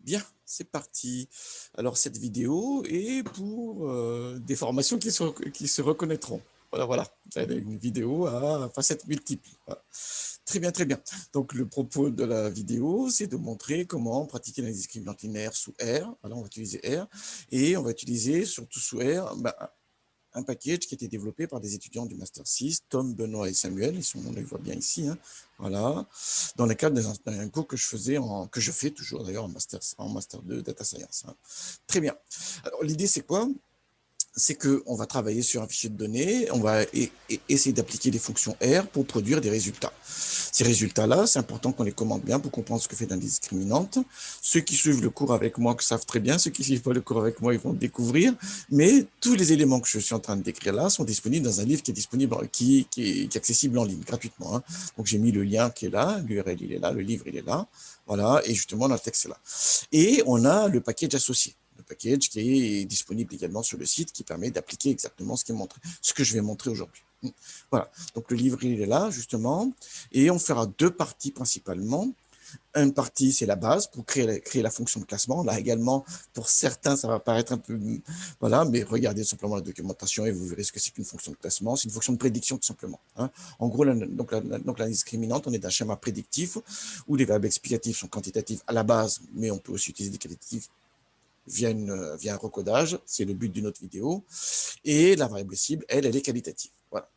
Bien, c'est parti. Alors, cette vidéo est pour des formations qui se reconnaîtront. Voilà, voilà. Elle est une vidéo à facettes multiples. Voilà. Très bien, très bien. Donc, le propos de la vidéo, c'est de montrer comment pratiquer la discriminante linéaire sous R. Voilà, on va utiliser R. Et on va utiliser, surtout sous R, un package qui a été développé par des étudiants du Master 6, Tom, Benoît et Samuel, on les voit bien ici, hein, voilà, dans le cadre d'un cours que je faisais, que je fais toujours d'ailleurs en Master 2 Data Science. Hein. Très bien. Alors l'idée c'est quoi? C'est qu'on va travailler sur un fichier de données, on va essayer d'appliquer des fonctions R pour produire des résultats. Ces résultats-là, c'est important qu'on les commande bien pour comprendre ce que fait l'indiscriminante. Ceux qui suivent le cours avec moi que savent très bien, ceux qui ne suivent pas le cours avec moi, ils vont le découvrir. Mais tous les éléments que je suis en train de décrire là sont disponibles dans un livre qui est disponible, qui est accessible en ligne gratuitement. Hein. Donc j'ai mis le lien qui est là, l'URL il est là, le livre il est là, voilà, et justement le texte est là. Et on a le package associé. Le package qui est disponible également sur le site qui permet d'appliquer exactement ce que je vais montrer aujourd'hui. Voilà, donc le livre il est là justement, et on fera deux parties principalement. Une partie, c'est la base pour créer la fonction de classement. Là également, pour certains, ça va paraître un peu... Voilà, mais regardez simplement la documentation et vous verrez ce que c'est qu'une fonction de classement. C'est une fonction de prédiction, tout simplement. Hein. En gros, la discriminante, on est d'un schéma prédictif où les variables explicatives sont quantitatives à la base, mais on peut aussi utiliser des qualitatives via un recodage. C'est le but d'une autre vidéo. Et la variable cible, elle est qualitative. Voilà.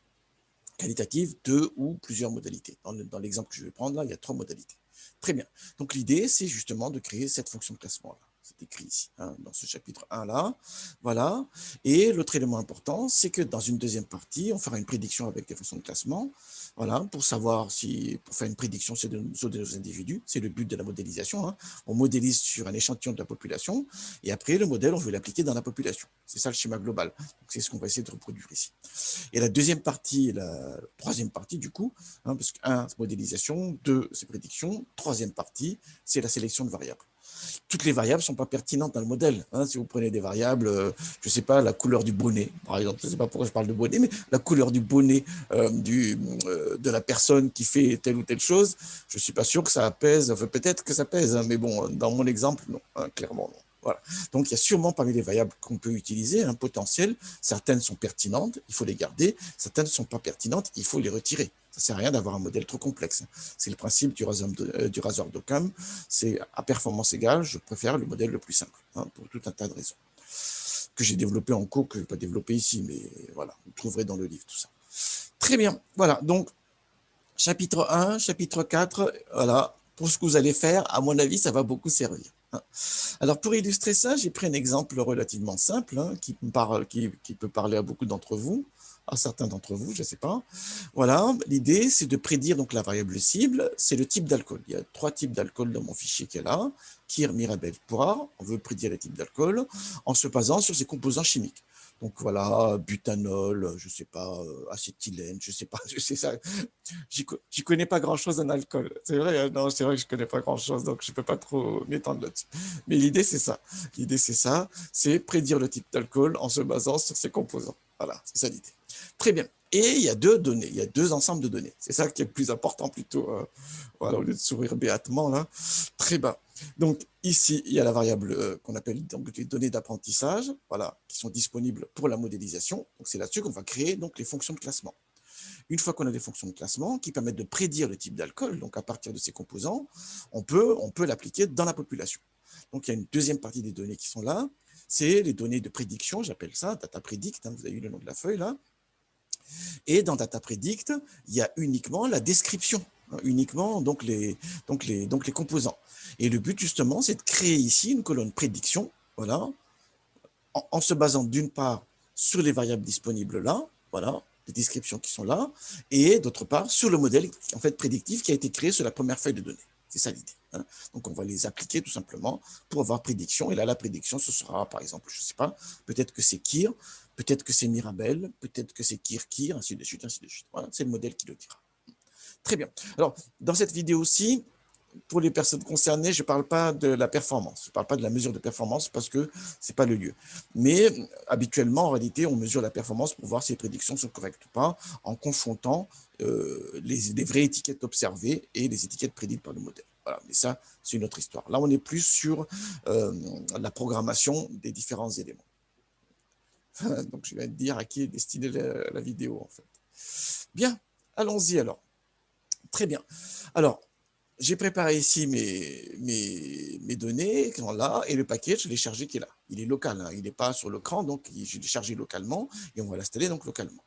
Qualitative, deux ou plusieurs modalités. Dans l'exemple que je vais prendre là, il y a trois modalités. Très bien. Donc l'idée, c'est justement de créer cette fonction de classement-là. C'est écrit ici, hein, dans ce chapitre 1-là. Voilà. Et l'autre élément important, c'est que dans une deuxième partie, on fera une prédiction avec des fonctions de classement. Voilà, pour faire une prédiction sur des individus. C'est le but de la modélisation. Hein. On modélise sur un échantillon de la population. Et après, le modèle, on veut l'appliquer dans la population. C'est ça le schéma global. C'est ce qu'on va essayer de reproduire ici. Et la deuxième partie, la troisième partie du coup, hein, parce que 1, c'est modélisation, 2, c'est prédiction, troisième partie, c'est la sélection de variables. Toutes les variables ne sont pas pertinentes dans le modèle. Hein. Si vous prenez des variables, je ne sais pas, la couleur du bonnet, par exemple, je ne sais pas pourquoi je parle de bonnet, mais la couleur du bonnet de la personne qui fait telle ou telle chose, je ne suis pas sûr que ça pèse, enfin, peut-être que ça pèse, hein, mais bon, dans mon exemple, non, hein, clairement non. Voilà. Donc, il y a sûrement parmi les variables qu'on peut utiliser un potentiel. Certaines sont pertinentes, il faut les garder. Certaines ne sont pas pertinentes, il faut les retirer. Ça ne sert à rien d'avoir un modèle trop complexe. C'est le principe du rasoir d'Occam. C'est à performance égale, je préfère le modèle le plus simple, hein, pour tout un tas de raisons. Que j'ai développé en cours, que je ne vais pas développer ici, mais voilà, vous trouverez dans le livre tout ça. Très bien, voilà, donc chapitre 1, chapitre 4, voilà, pour ce que vous allez faire, à mon avis, ça va beaucoup servir. Alors, pour illustrer ça, j'ai pris un exemple relativement simple hein, qui peut parler à beaucoup d'entre vous, à certains d'entre vous, je ne sais pas. Voilà, l'idée, c'est de prédire donc la variable cible, c'est le type d'alcool. Il y a 3 types d'alcool dans mon fichier qui est là, Kir, Mirabel, Poire. On veut prédire les types d'alcool en se basant sur ses composants chimiques. Donc voilà, butanol, je ne sais pas, acétylène, je ne sais pas, je sais ça. J'y connais pas grand-chose en alcool. C'est vrai, non, c'est vrai que je connais pas grand-chose, donc je peux pas trop m'étendre là-dessus. Mais l'idée, c'est ça. L'idée, c'est ça. C'est prédire le type d'alcool en se basant sur ses composants. Voilà, c'est ça l'idée. Très bien. Et il y a deux données, il y a deux ensembles de données. C'est ça qui est le plus important plutôt, voilà, au lieu de sourire béatement là. Très bas. Donc ici, il y a la variable qu'on appelle donc les données d'apprentissage, voilà, qui sont disponibles pour la modélisation. Donc c'est là-dessus qu'on va créer donc les fonctions de classement. Une fois qu'on a des fonctions de classement qui permettent de prédire le type d'alcool, donc à partir de ces composants, on peut l'appliquer dans la population. Donc il y a une deuxième partie des données qui sont là, c'est les données de prédiction, j'appelle ça data predict, hein, vous avez eu le nom de la feuille là. Et dans data predict, il y a uniquement la description, hein, uniquement donc les composants. Et le but justement, c'est de créer ici une colonne prédiction, voilà, en se basant d'une part sur les variables disponibles là, voilà, les descriptions qui sont là, et d'autre part sur le modèle en fait prédictif qui a été créé sur la première feuille de données. C'est ça l'idée. Hein. Donc on va les appliquer tout simplement pour avoir prédiction. Et là, la prédiction, ce sera par exemple, je ne sais pas, peut-être que c'est Kir, peut-être que c'est Mirabel, peut-être que c'est Kir, ainsi de suite, ainsi de suite. Voilà, c'est le modèle qui le dira. Très bien. Alors, dans cette vidéo-ci, pour les personnes concernées, je ne parle pas de la performance, je ne parle pas de la mesure de performance parce que ce n'est pas le lieu. Mais habituellement, en réalité, on mesure la performance pour voir si les prédictions sont correctes ou pas en confrontant les vraies étiquettes observées et les étiquettes prédites par le modèle. Voilà, mais ça, c'est une autre histoire. Là, on est plus sur la programmation des différents éléments. Donc, je vais te dire à qui est destinée la vidéo, en fait. Bien, allons-y alors. Très bien. Alors, j'ai préparé ici mes données qui sont là, et le package, je l'ai chargé qui est là. Il est local, hein, il n'est pas sur l'écran, donc je l'ai chargé localement, et on va l'installer donc localement.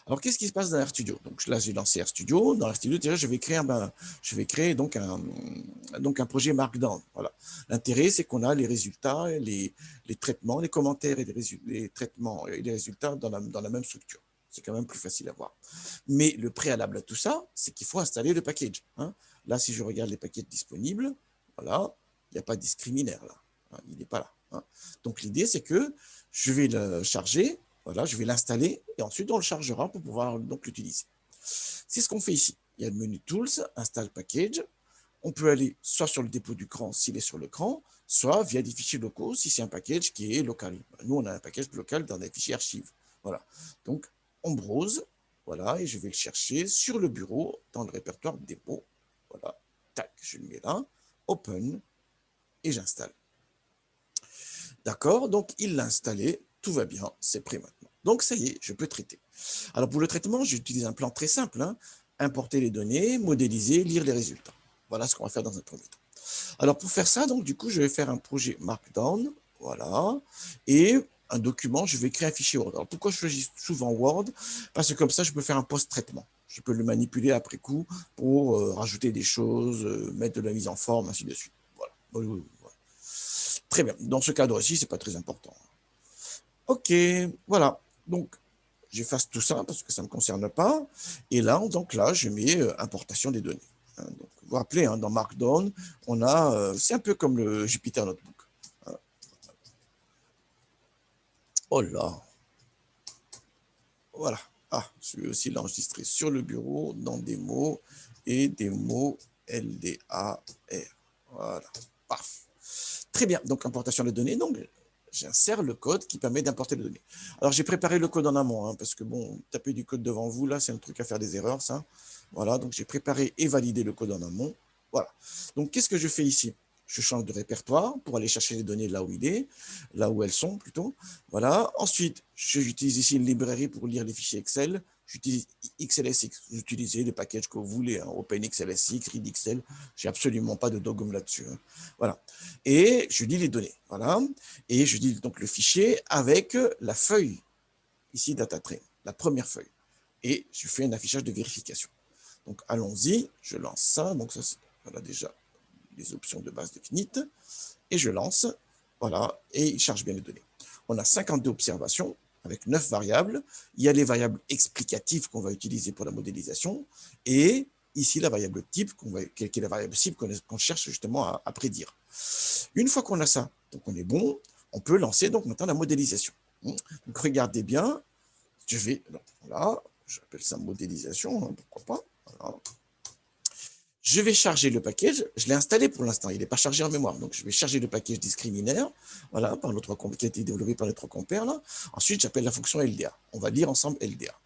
Alors, qu'est-ce qui se passe dans RStudio? Donc là, j'ai lancé RStudio. Dans RStudio, déjà, je vais créer donc un projet Markdown. Voilà. L'intérêt, c'est qu'on a les résultats, les traitements, les commentaires et les traitements et les résultats dans la même structure. C'est quand même plus facile à voir. Mais le préalable à tout ça, c'est qu'il faut installer le package. Hein. Là, si je regarde les packages disponibles, voilà, il n'y a pas de discriminaire là. Hein, il n'est pas là. Hein. Donc, l'idée, c'est que je vais le charger. Voilà, je vais l'installer et ensuite on le chargera pour pouvoir donc l'utiliser. C'est ce qu'on fait ici. Il y a le menu Tools, Install Package. On peut aller soit sur le dépôt du cran s'il est sur le cran, soit via des fichiers locaux si c'est un package qui est local. Nous, on a un package local dans des fichiers archives. Voilà. Donc, on browse, voilà, et je vais le chercher sur le bureau dans le répertoire dépôt. Voilà, tac, je le mets là, Open, et j'installe. D'accord, donc il l'a installé, tout va bien, c'est prêt maintenant. Donc ça y est, je peux traiter. Alors pour le traitement, j'utilise un plan très simple, hein. Importer les données, modéliser, lire les résultats. Voilà ce qu'on va faire dans un premier temps. Alors pour faire ça, donc du coup, je vais faire un projet Markdown, voilà, et un document, je vais créer un fichier Word. Alors pourquoi je choisis souvent Word? Parce que comme ça, je peux faire un post-traitement. Je peux le manipuler après coup pour rajouter des choses, mettre de la mise en forme, ainsi de suite. Voilà. Très bien. Dans ce cadre-ci, ce n'est pas très important. OK, voilà. Donc, j'efface tout ça parce que ça ne me concerne pas. Et là, donc là, je mets importation des données. Donc, vous vous rappelez, hein, dans Markdown, on a, c'est un peu comme le Jupyter Notebook. Hein. Oh là, voilà. Ah, je vais aussi l'enregistrer sur le bureau, dans des mots et des mots LDAR. Voilà, paf. Très bien, donc importation des données. Donc, j'insère le code qui permet d'importer les données. Alors, j'ai préparé le code en amont, hein, parce que, bon, taper du code devant vous, là, c'est un truc à faire des erreurs, ça. Voilà, donc j'ai préparé et validé le code en amont. Voilà. Donc, qu'est-ce que je fais ici? Je change de répertoire pour aller chercher les données là où il est, là où elles sont plutôt. Voilà. Ensuite, j'utilise ici une librairie pour lire les fichiers Excel. J'utilise XLSX. Vous utilisez les packages que vous voulez, hein, OpenXLSX, ReadXL. J'ai absolument pas de dogme là-dessus. Hein. Voilà. Et je lis les données. Voilà. Et je lis donc le fichier avec la feuille, ici DataTrain, la première feuille. Et je fais un affichage de vérification. Donc allons-y, je lance ça. Donc ça, voilà déjà les options de base définies. Et je lance. Voilà. Et il charge bien les données. On a 52 observations avec 9 variables. Il y a les variables explicatives qu'on va utiliser pour la modélisation. Et ici, la variable type, qui est la variable cible qu'on cherche justement à prédire. Une fois qu'on a ça, donc on est bon, on peut lancer donc maintenant la modélisation. Donc regardez bien, je vais, voilà, j'appelle ça modélisation, hein, pourquoi pas. Voilà. Je vais charger le package, je l'ai installé pour l'instant, il n'est pas chargé en mémoire, donc je vais charger le package discriminaire, voilà, par notre qui a été développé par notre compère là. Ensuite, j'appelle la fonction LDA. On va lire ensemble LDA.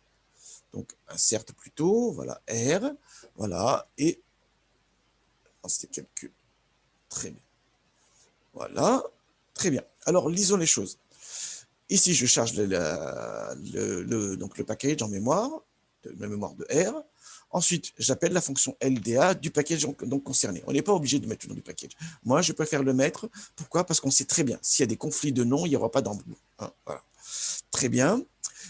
Donc, insert plutôt, voilà, R, voilà, et lancer calcul. Très bien. Voilà, très bien. Alors, lisons les choses. Ici, je charge donc le package en mémoire, la mémoire de R. Ensuite, j'appelle la fonction LDA du package donc concerné. On n'est pas obligé de mettre le nom du package. Moi, je préfère le mettre. Pourquoi? Parce qu'on sait très bien, s'il y a des conflits de noms, il n'y aura pas d'embrouille. Hein, voilà. Très bien.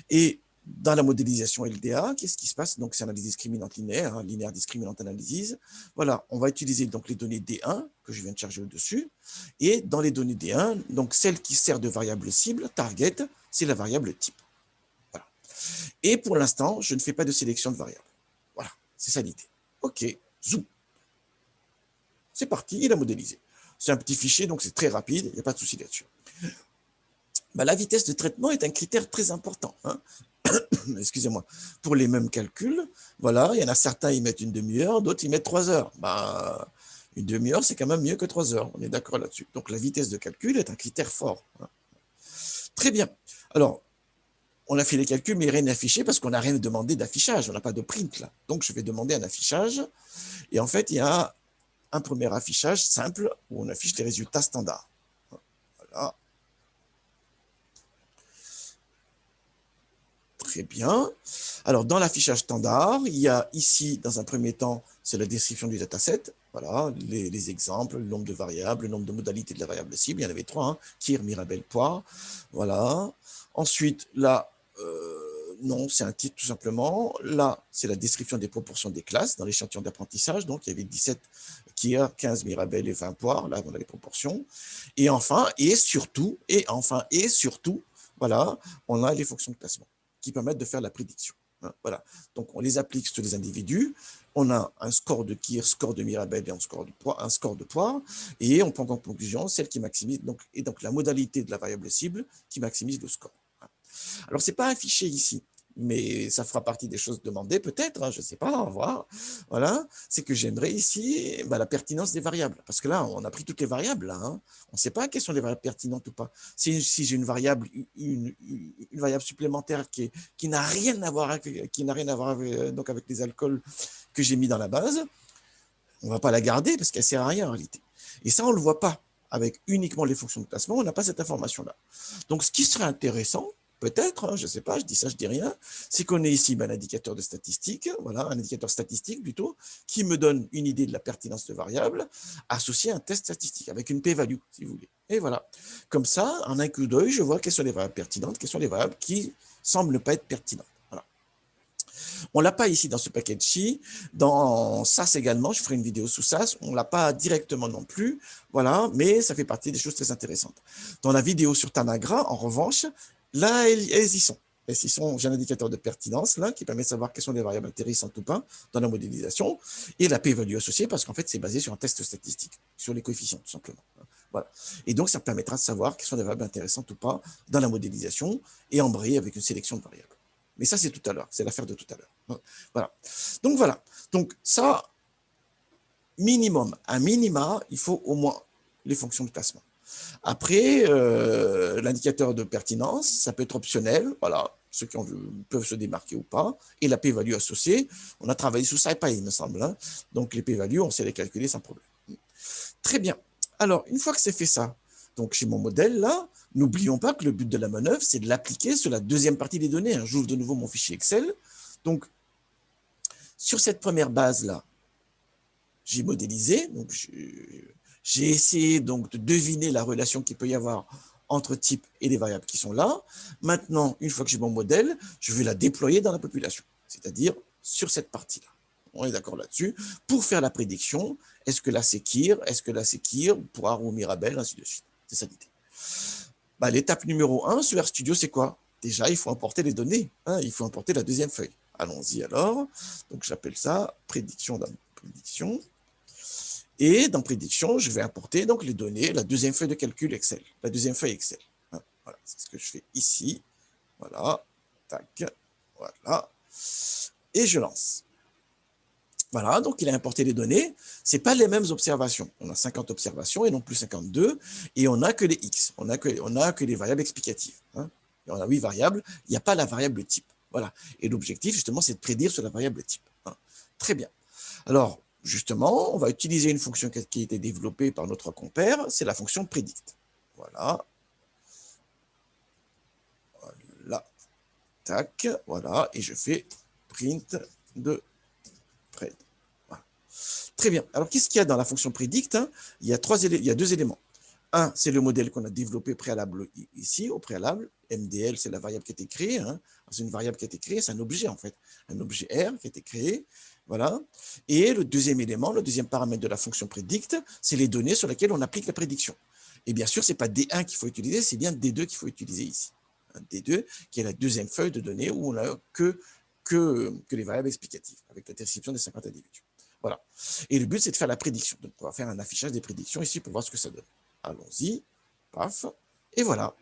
Et dans la modélisation LDA, qu'est-ce qui se passe? Donc, c'est analyse discriminante linéaire, hein, linéaire discriminante analyse. Voilà, on va utiliser donc les données D1 que je viens de charger au-dessus. Et dans les données D1, donc celle qui sert de variable cible, target, c'est la variable type. Voilà. Et pour l'instant, je ne fais pas de sélection de variables. Voilà, c'est ça l'idée. OK, zoom. C'est parti, il a modélisé. C'est un petit fichier, donc c'est très rapide, il n'y a pas de souci là-dessus. Bah, la vitesse de traitement est un critère très important. Hein. Excusez-moi. Pour les mêmes calculs, voilà, il y en a certains, ils mettent une demi-heure, d'autres, ils mettent 3 heures. Bah, une demi-heure, c'est quand même mieux que 3 heures. On est d'accord là-dessus. Donc, la vitesse de calcul est un critère fort. Hein. Très bien. Alors, on a fait les calculs, mais rien n'est affiché parce qu'on n'a rien demandé d'affichage. On n'a pas de print là. Donc, je vais demander un affichage. Et en fait, il y a un premier affichage simple où on affiche les résultats standards. Voilà. Très bien. Alors, dans l'affichage standard, il y a ici, dans un premier temps, c'est la description du dataset. Voilà, les exemples, le nombre de variables, le nombre de modalités de la variable cible. Il y en avait trois, hein, Kir, Mirabel, Poire. Voilà. Ensuite, là, non, c'est un titre tout simplement. Là, c'est la description des proportions des classes dans l'échantillon d'apprentissage. Donc, il y avait 17 Kir, 15 Mirabel et 20 Poire. Là, on a les proportions. Et enfin, et surtout, voilà, on a les fonctions de classement qui permettent de faire la prédiction. Voilà. Donc, on les applique sur les individus. On a un score de Kir, score de Mirabel et un score de Poire. Et on prend en conclusion celle qui maximise, et donc la modalité de la variable cible qui maximise le score. Alors, ce n'est pas affiché ici, mais ça fera partie des choses demandées peut-être, hein, je ne sais pas, on va voir. Voilà, c'est que j'aimerais ici la pertinence des variables. Parce que là, on a pris toutes les variables. Là, hein. On ne sait pas quelles sont les variables pertinentes ou pas. Si j'ai une variable supplémentaire qui n'a rien à voir avec, donc avec les alcools que j'ai mis dans la base, on ne va pas la garder parce qu'elle ne sert à rien en réalité. Et ça, on ne le voit pas. Avec uniquement les fonctions de classement, on n'a pas cette information-là. Donc, ce qui serait intéressant, peut-être, hein, je ne sais pas, je dis ça, je dis rien, c'est qu'on ait ici un indicateur de statistique, voilà, un indicateur statistique plutôt, qui me donne une idée de la pertinence de variables, associé à un test statistique, avec une p-value, si vous voulez. Et voilà. Comme ça, en un coup d'œil, je vois quelles sont les variables pertinentes, quelles sont les variables qui semblent ne pas être pertinentes. Voilà. On ne l'a pas ici dans ce package-ci. Dans SAS également, je ferai une vidéo sous SAS. On ne l'a pas directement non plus. Voilà, mais ça fait partie des choses très intéressantes. Dans la vidéo sur Tanagra, en revanche, là, elles y sont. J'ai un indicateur de pertinence là, qui permet de savoir quelles sont les variables intéressantes ou pas dans la modélisation, et la p-value associée, parce qu'en fait, c'est basé sur un test statistique, sur les coefficients, tout simplement. Voilà. Et donc, ça permettra de savoir quelles sont les variables intéressantes ou pas dans la modélisation, et embrayer avec une sélection de variables. Mais ça, c'est tout à l'heure, c'est l'affaire de tout à l'heure. Voilà. Donc ça, minimum, à minima, il faut au moins les fonctions de classement. Après, l'indicateur de pertinence, ça peut être optionnel, voilà, ceux qui peuvent se démarquer ou pas, et la p-value associée, on a travaillé sous SciPy, il me semble, hein. Donc les p-values, on sait les calculer sans problème. Très bien. Alors, une fois que c'est fait ça, donc chez mon modèle là, n'oublions pas que le but de la manœuvre, c'est de l'appliquer sur la deuxième partie des données. J'ouvre de nouveau mon fichier Excel. Donc, sur cette première base-là, j'ai modélisé, donc j'ai essayé donc de deviner la relation qu'il peut y avoir entre type et les variables qui sont là. Maintenant, une fois que j'ai mon modèle, je vais la déployer dans la population, c'est-à-dire sur cette partie-là. On est d'accord là-dessus. Pour faire la prédiction, est-ce que là c'est Kir, est-ce que là c'est Kir, Poire ou Mirabel, ainsi de suite. C'est ça l'idée. L'étape numéro 1 sur RStudio, c'est quoi? Déjà, il faut importer les données. Hein, il faut importer la deuxième feuille. Allons-y alors. Donc, j'appelle ça prédiction dans prédiction. Et dans prédiction, je vais importer donc les données, la deuxième feuille de calcul Excel. La deuxième feuille Excel. Hein, voilà, c'est ce que je fais ici. Voilà. Tac. Voilà. Et je lance. Voilà, donc il a importé les données. Ce n'est pas les mêmes observations. On a 50 observations et non plus 52. Et on n'a que les X. On n'a que les variables explicatives. Hein. Et on a 8 variables. Il n'y a pas la variable type. Voilà. Et l'objectif, justement, c'est de prédire sur la variable type. Hein. Très bien. Alors, justement, on va utiliser une fonction qui a été développée par notre compère. C'est la fonction predict. Voilà. Voilà. Tac. Voilà. Et je fais print de pred. Voilà. Très bien. Alors, qu'est-ce qu'il y a dans la fonction predict? Il y a deux éléments. Un, c'est le modèle qu'on a développé préalable ici, au préalable. MDL, c'est la variable qui a été créée. Hein. C'est une variable qui a été créée, c'est un objet en fait. Un objet R qui a été créé. Voilà. Et le deuxième élément, le deuxième paramètre de la fonction predict, c'est les données sur lesquelles on applique la prédiction. Et bien sûr, ce n'est pas D1 qu'il faut utiliser, c'est bien D2 qu'il faut utiliser ici. D2, qui est la deuxième feuille de données où on n'a que les variables explicatives, avec la description des 50 individus. Voilà. Et le but, c'est de faire la prédiction. Donc, on va faire un affichage des prédictions ici pour voir ce que ça donne. Allons-y. Paf. Et voilà.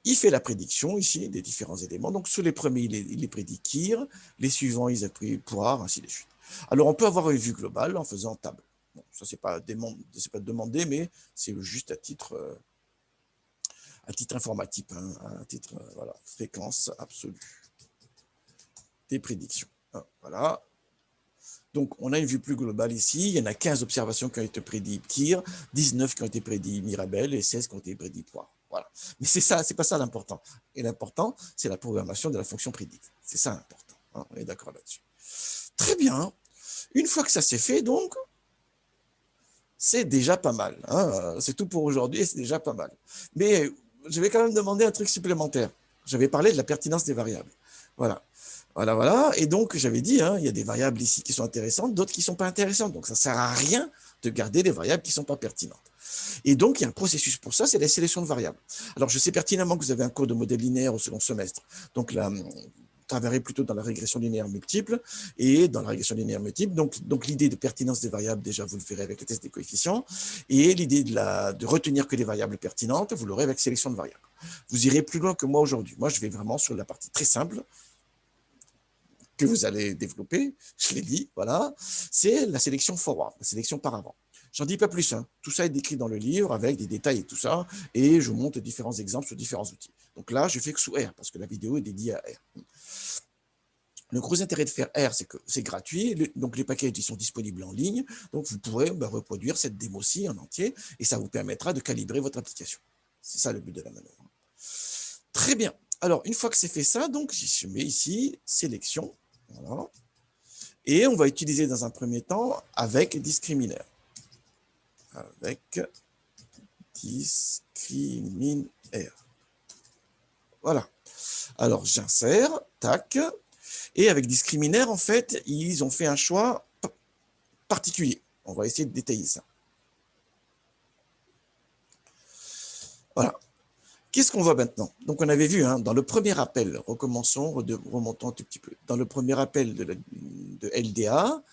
Il fait la prédiction ici des différents éléments. Donc, sur les premiers, il les prédit Kir. Les suivants, ils appuient Poire, ainsi de suite. Alors, on peut avoir une vue globale en faisant table. Bon, ça, c'est pas demandé, mais c'est juste à titre informatif, hein, à titre, voilà, fréquence absolue des prédictions. Voilà. Donc, on a une vue plus globale ici. Il y en a 15 observations qui ont été prédites Kir, 19 qui ont été prédites Mirabel et 16 qui ont été prédites Poire. Voilà. Mais c'est ça, c'est pas ça l'important. Et l'important, c'est la programmation de la fonction prédite. C'est ça l'important. Hein, on est d'accord là-dessus. Très bien. Une fois que ça s'est fait, donc, c'est déjà pas mal. Hein. C'est tout pour aujourd'hui et c'est déjà pas mal. Mais je vais quand même demander un truc supplémentaire. J'avais parlé de la pertinence des variables. Voilà. Voilà, voilà. Et donc, j'avais dit, hein, il y a des variables ici qui sont intéressantes, d'autres qui ne sont pas intéressantes. Donc, ça ne sert à rien de garder les variables qui ne sont pas pertinentes. Et donc, il y a un processus pour ça, c'est la sélection de variables. Alors, je sais pertinemment que vous avez un cours de modèle linéaire au second semestre. Donc, là, vous travaillerez plutôt dans la régression linéaire multiple et dans la régression linéaire multiple. Donc l'idée de pertinence des variables, déjà, vous le verrez avec le test des coefficients. Et l'idée de retenir que les variables pertinentes, vous l'aurez avec sélection de variables. Vous irez plus loin que moi aujourd'hui. Moi, je vais vraiment sur la partie très simple que vous allez développer, je l'ai dit, voilà, c'est la sélection forward, la sélection par avant. J'en dis pas plus, hein. Tout ça est décrit dans le livre avec des détails et tout ça, et je montre différents exemples sur différents outils. Donc là, je fais que sous R, parce que la vidéo est dédiée à R. Le gros intérêt de faire R, c'est que c'est gratuit, donc les packages ils sont disponibles en ligne, donc vous pourrez reproduire cette démo-ci en entier, et ça vous permettra de calibrer votre application. C'est ça le but de la manœuvre. Très bien. Alors, une fois que c'est fait ça, donc je mets ici sélection. Voilà. Et on va utiliser dans un premier temps avec discriminaire. Avec discriminaire. Voilà. Alors, j'insère, tac. Et avec discriminaire, en fait, ils ont fait un choix particulier. On va essayer de détailler ça. Voilà. Qu'est-ce qu'on voit maintenant? Donc, on avait vu, hein, dans le premier appel, recommençons, remontons un tout petit peu. Dans le premier appel de LDA,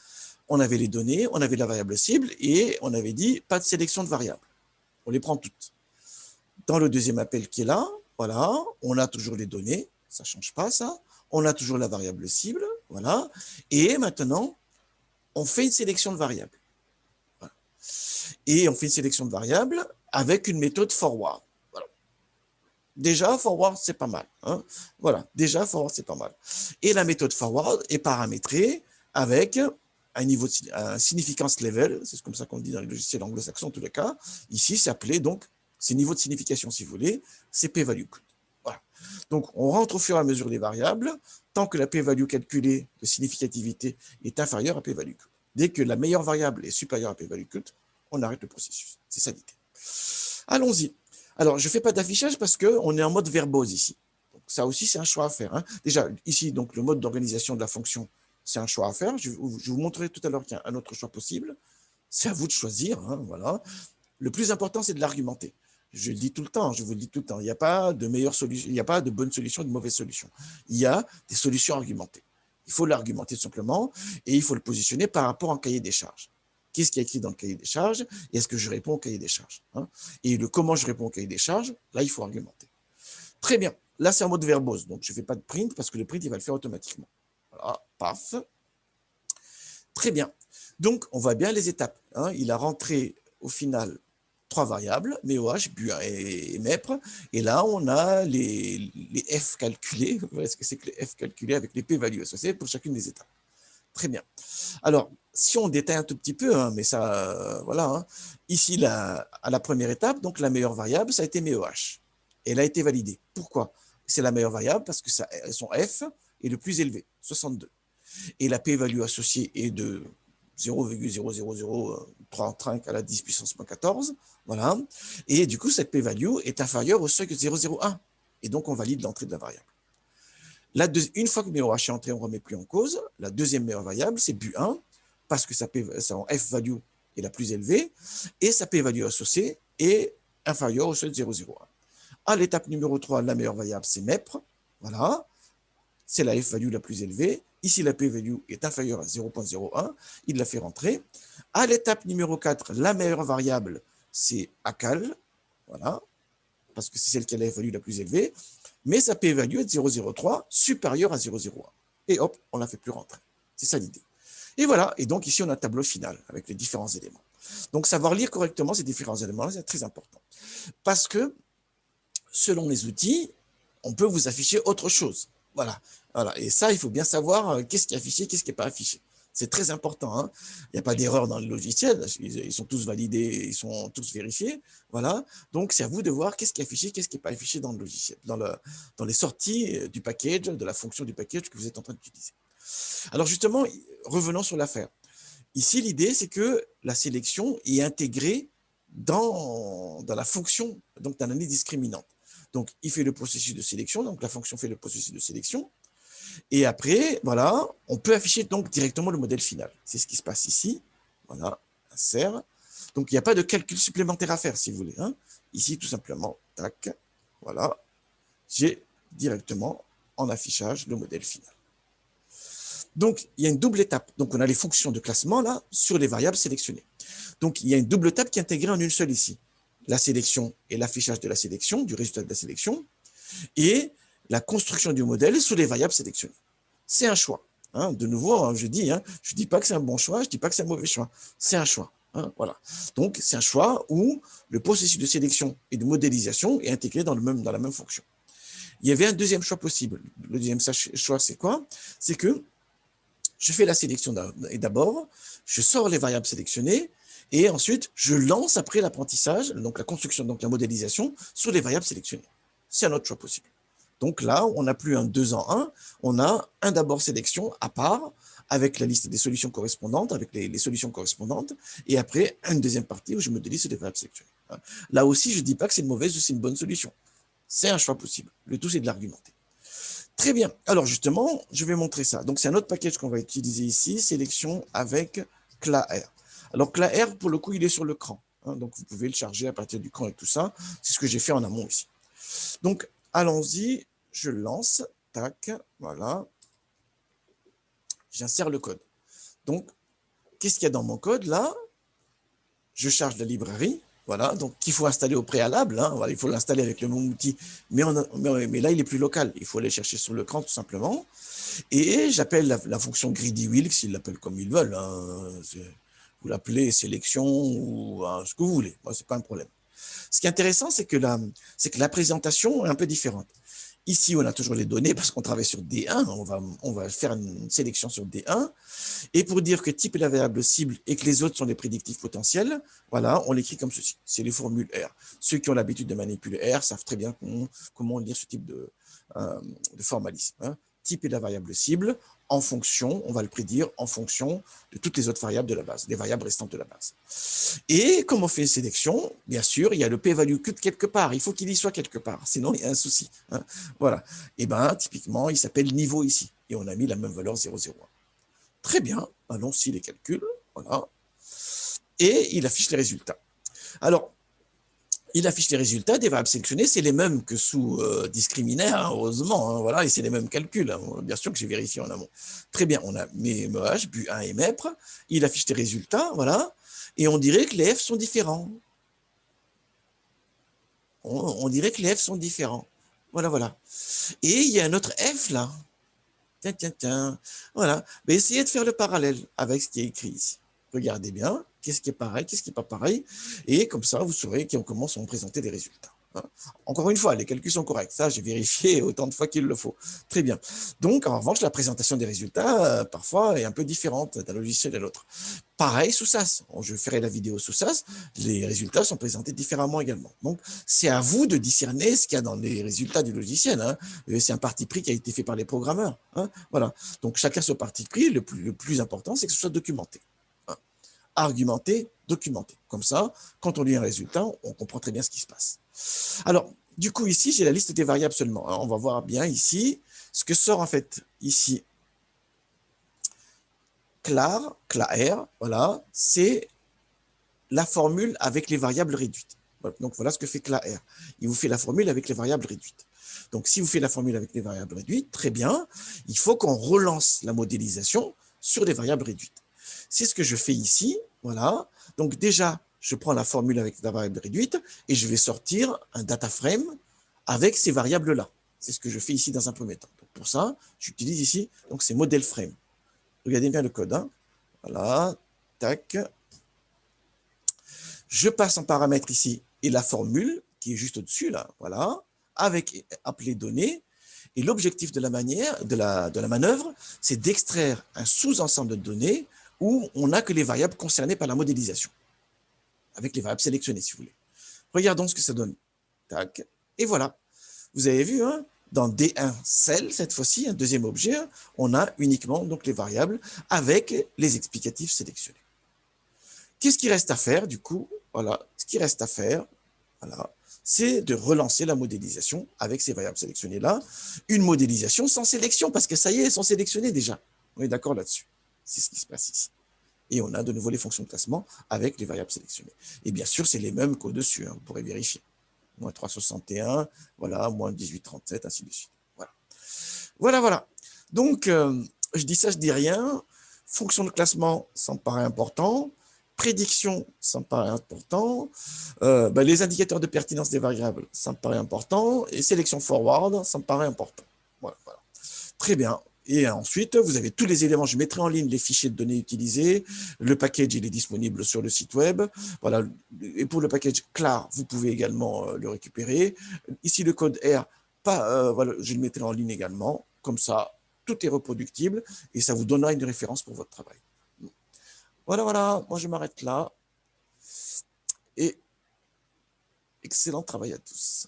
on avait les données, on avait la variable cible et on avait dit pas de sélection de variables. On les prend toutes. Dans le deuxième appel qui est là, voilà, on a toujours les données, ça ne change pas ça. On a toujours la variable cible, voilà. Et maintenant, on fait une sélection de variables. Voilà. Et on fait une sélection de variables avec une méthode forward. Voilà. Déjà, forward, c'est pas mal. Hein. Voilà, déjà, forward, c'est pas mal. Et la méthode forward est paramétrée avec un niveau de un significance level, c'est comme ça qu'on dit dans les logiciels anglo-saxons en tous les cas. Ici, c'est appelé donc, c'est niveau de signification si vous voulez, c'est p-value. Voilà. Donc, on rentre au fur et à mesure les variables, tant que la p-value calculée de significativité est inférieure à p-value. Dès que la meilleure variable est supérieure à p-value, on arrête le processus. C'est ça l'idée. Allons-y. Alors, je ne fais pas d'affichage parce qu'on est en mode verbose ici. Donc, ça aussi, c'est un choix à faire. Hein. Déjà, ici, donc, le mode d'organisation de la fonction, c'est un choix à faire. Je vous montrerai tout à l'heure qu'il y a un autre choix possible. C'est à vous de choisir. Hein, voilà. Le plus important, c'est de l'argumenter. Je le dis tout le temps, je vous le dis tout le temps. Il n'y a pas de meilleure solution, il n'y a pas de bonne solution et de mauvaise solution. Il y a des solutions argumentées. Il faut l'argumenter tout simplement et il faut le positionner par rapport à un cahier des charges. Qu'est-ce qui est écrit dans le cahier des charges et est-ce que je réponds au cahier des charges, hein. Et le comment je réponds au cahier des charges, là, il faut argumenter. Très bien. Là, c'est en mode verbose, donc je ne fais pas de print parce que le print, il va le faire automatiquement. Voilà, paf. Très bien. Donc, on voit bien les étapes. Hein. Il a rentré au final 3 variables, MEOH, BUA et MEPRE. Et là, on a les F calculés. Est-ce que c'est que les F calculés avec les P-values associées pour chacune des étapes? Très bien. Alors, si on détaille un tout petit peu, hein, mais ça, voilà. Hein, ici, à la première étape, donc la meilleure variable, ça a été MEOH. Et elle a été validée. Pourquoi? C'est la meilleure variable parce que son F est le plus élevé, 62. Et la p-value associée est de 0,0035 à la 10 puissance moins 14. Voilà. Et du coup, cette p-value est inférieure au seuil de 0,01. Et donc, on valide l'entrée de la variable. Une fois que MEOH est entré, on ne remet plus en cause. La deuxième meilleure variable, c'est BU1, parce que son F-value est la plus élevée, et sa p-value associée est inférieure au seuil de 0,01. À l'étape numéro 3, la meilleure variable, c'est MEPRE. Voilà. C'est la F-value la plus élevée. Ici, la P-value est inférieure à 0,01. Il la fait rentrer. À l'étape numéro 4, la meilleure variable, c'est ACAL. Voilà. Parce que c'est celle qui a la F-value la plus élevée. Mais sa P-value est de 0,03, supérieure à 0,01. Et hop, on ne la fait plus rentrer. C'est ça l'idée. Et voilà. Et donc, ici, on a un tableau final avec les différents éléments. Donc, savoir lire correctement ces différents éléments, c'est très important. Parce que, selon les outils, on peut vous afficher autre chose. Voilà. Voilà. Et ça, il faut bien savoir qu'est-ce qui est affiché, qu'est-ce qui n'est pas affiché. C'est très important. Hein. Il n'y a pas d'erreur dans le logiciel. Ils sont tous validés, ils sont tous vérifiés. Voilà. Donc, c'est à vous de voir qu'est-ce qui est affiché, qu'est-ce qui n'est pas affiché dans le logiciel, dans les sorties du package, de la fonction du package que vous êtes en train d'utiliser. Alors, justement, revenons sur l'affaire. Ici, l'idée, c'est que la sélection est intégrée dans la fonction d'analyse discriminante. Donc, il fait le processus de sélection, donc la fonction fait le processus de sélection, et après, voilà, on peut afficher donc directement le modèle final. C'est ce qui se passe ici. Voilà, insert. Donc, il n'y a pas de calcul supplémentaire à faire, si vous voulez. Hein. Ici, tout simplement, tac, voilà, j'ai directement en affichage le modèle final. Donc, il y a une double étape. Donc, on a les fonctions de classement là sur les variables sélectionnées. Donc, il y a une double étape qui est intégrée en une seule ici. La sélection et l'affichage de la sélection, du résultat de la sélection, et la construction du modèle sur les variables sélectionnées. C'est un choix. Hein. De nouveau, je dis, je ne dis pas que c'est un bon choix, je ne dis pas que c'est un mauvais choix. C'est un choix. Hein, voilà. Donc, c'est un choix où le processus de sélection et de modélisation est intégré dans la même fonction. Il y avait un deuxième choix possible. Le deuxième choix, c'est quoi? C'est que je fais la sélection d'abord, je sors les variables sélectionnées, et ensuite, je lance après l'apprentissage, donc la construction, donc la modélisation, sur les variables sélectionnées. C'est un autre choix possible. Donc là, on n'a plus un 2 en 1, on a un d'abord sélection à part, avec la liste des solutions correspondantes, avec les solutions correspondantes, et après, une deuxième partie où je modélise sur les variables sélectionnées. Là aussi, je ne dis pas que c'est une mauvaise ou c'est une bonne solution. C'est un choix possible. Le tout, c'est de l'argumenter. Très bien. Alors justement, je vais montrer ça. Donc c'est un autre package qu'on va utiliser ici, sélection avec CLAR. Alors CLAR, pour le coup, il est sur le cran. Hein, donc vous pouvez le charger à partir du cran et tout ça. C'est ce que j'ai fait en amont ici. Donc allons-y, je lance, tac, voilà. J'insère le code. Donc, qu'est-ce qu'il y a dans mon code là? Je charge la librairie. Voilà, donc qu'il faut installer au préalable, hein, voilà, il faut l'installer avec le même outil, mais là il est plus local, il faut aller chercher sur l'écran tout simplement, et j'appelle la fonction greedy wheel, s'ils l'appellent comme ils veulent, hein, vous l'appelez sélection ou ce que vous voulez, c'est pas un problème. Ce qui est intéressant, c'est que la présentation est un peu différente. Ici, on a toujours les données parce qu'on travaille sur D1, on va faire une sélection sur D1, et pour dire que type est la variable cible et que les autres sont les prédictifs potentiels, voilà, on l'écrit comme ceci. C'est les formules R. Ceux qui ont l'habitude de manipuler R savent très bien comment lire ce type de formalisme. Hein. Type est la variable cible, en fonction, on va le prédire en fonction de toutes les autres variables de la base, des variables restantes de la base. Et comme on fait une sélection, bien sûr, il y a le p-value quelque part. Il faut qu'il y soit quelque part, sinon il y a un souci. Hein. Voilà. Et bien, typiquement, il s'appelle niveau ici. Et on a mis la même valeur 0,01. Très bien, allons-y les calculs, voilà. Et il affiche les résultats. Alors, il affiche les résultats des variables sélectionnées, c'est les mêmes que sous discriminaire, hein, heureusement, hein, voilà, et c'est les mêmes calculs, hein, bien sûr que j'ai vérifié en amont. Très bien, on a mes MEH, BU1 et MEPRE, il affiche les résultats, voilà, et on dirait que les F sont différents. On dirait que les F sont différents. Voilà, voilà. Et il y a un autre F là. Tiens. Voilà. Mais essayez de faire le parallèle avec ce qui est écrit ici. Regardez bien, qu'est-ce qui est pareil, qu'est-ce qui n'est pas pareil. Et comme ça, vous saurez comment sont présentés les résultats. Encore une fois, les calculs sont corrects. Ça, j'ai vérifié autant de fois qu'il le faut. Très bien. Donc, en revanche, la présentation des résultats, parfois, est un peu différente d'un logiciel à l'autre. Pareil sous SAS. Je ferai la vidéo sous SAS. Les résultats sont présentés différemment également. Donc, c'est à vous de discerner ce qu'il y a dans les résultats du logiciel. Hein. C'est un parti pris qui a été fait par les programmeurs. Hein. Voilà. Donc, chacun son parti pris. Le plus important, c'est que ce soit documenté. Hein. Argumenté, documenté. Comme ça, quand on lit un résultat, on comprend très bien ce qui se passe. Alors, du coup, ici, j'ai la liste des variables seulement. On va voir bien ici ce que sort en fait ici. CLAR, voilà, c'est la formule avec les variables réduites. Donc, voilà ce que fait CLAR. Il vous fait la formule avec les variables réduites. Donc, si vous faites la formule avec les variables réduites, très bien, il faut qu'on relance la modélisation sur les variables réduites. C'est ce que je fais ici, voilà. Donc, déjà, je prends la formule avec la variable réduite et je vais sortir un data frame avec ces variables-là. C'est ce que je fais ici dans un premier temps. Donc, pour ça, j'utilise ici, donc c'est model frame. Regardez bien le code. Hein. Voilà, tac. Je passe en paramètre ici et la formule qui est juste au-dessus, là, voilà, avec appelé données. Et l'objectif de la manœuvre, c'est d'extraire un sous-ensemble de données où on n'a que les variables concernées par la modélisation, avec les variables sélectionnées, si vous voulez. Regardons ce que ça donne. Tac. Et voilà. Vous avez vu, hein, dans D1 cell, cette fois-ci, un deuxième objet, on a uniquement donc, les variables avec les explicatifs sélectionnés. Qu'est-ce qui reste à faire, du coup? Voilà. Ce qui reste à faire, voilà, c'est de relancer la modélisation avec ces variables sélectionnées-là. Une modélisation sans sélection, parce que ça y est, elles sont sélectionnées déjà. On est d'accord là-dessus. C'est ce qui se passe ici. Et on a de nouveau les fonctions de classement avec les variables sélectionnées. Et bien sûr, c'est les mêmes qu'au-dessus, hein, vous pourrez vérifier. Moins 361, voilà, moins 1837, ainsi de suite. Voilà, voilà. Voilà. Donc, je dis ça, je dis rien. Fonction de classement, ça me paraît important. Prédiction, ça me paraît important. Les indicateurs de pertinence des variables, ça me paraît important. Et sélection forward, ça me paraît important. Voilà, voilà. Très bien. Et ensuite, vous avez tous les éléments. Je mettrai en ligne les fichiers de données utilisés. Le package, il est disponible sur le site web. Voilà. Et pour le package CLAR, vous pouvez également le récupérer. Ici, le code R, voilà, je le mettrai en ligne également. Comme ça, tout est reproductible et ça vous donnera une référence pour votre travail. Voilà, voilà. Moi, je m'arrête là. Et excellent travail à tous.